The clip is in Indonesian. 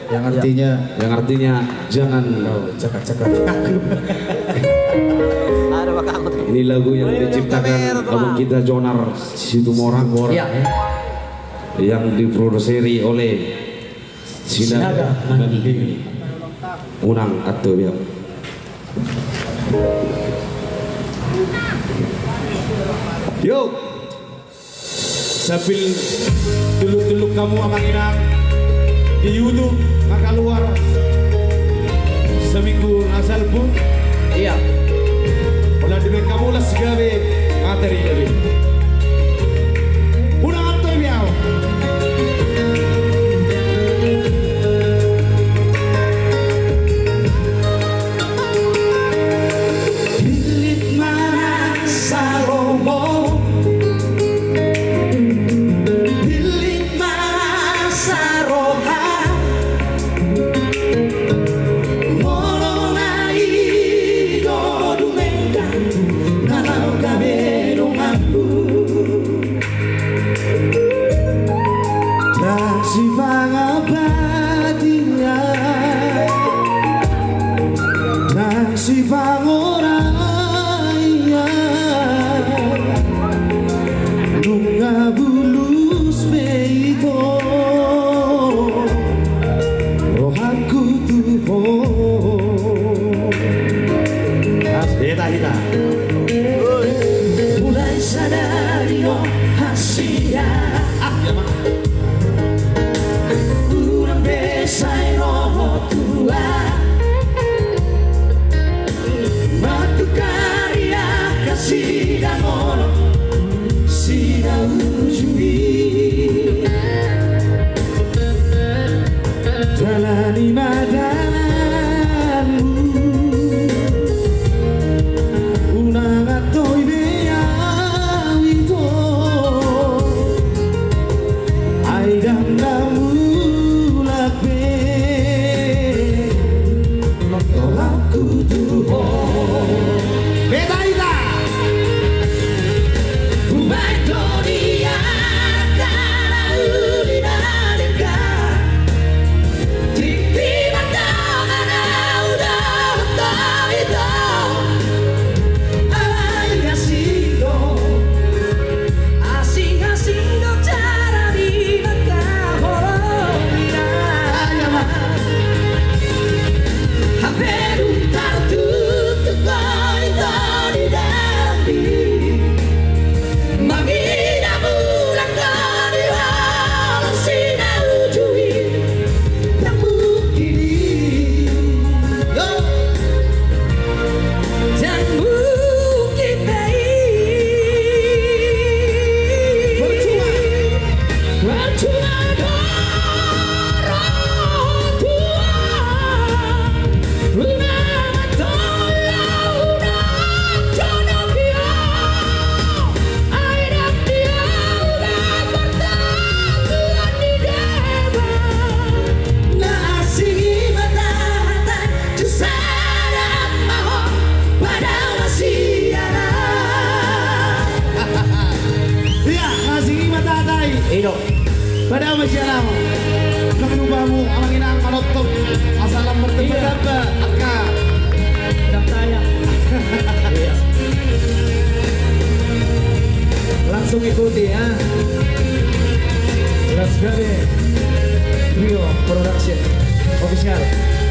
Yang artinya jangan cakap-cakap aku. Ini lagu yang diciptakan abang kita Jonar Situmorang Ya. yang diproduksi oleh Sinaga Mandi Unang atau ya. Yo, sambil dulu kamu akan inang di YouTube maka keluar seminggu asal pun Iya. Wala di kamu lah segawe materi dari. Unang atau biao. Si pangoraya nunga bulus peito rohanku tuho hita mulai sadari oh hasia urang besai roho tua Sida mono, sida ujui jalani madanmu unang atau ideal itu aidam namu lakbe aku tuh beda ida. Pada masyarakat nakinubamu ang inang kanotog asalang bertebak akka Daptaya. Langsung ikuti ya. Let's go. Rio Production Official.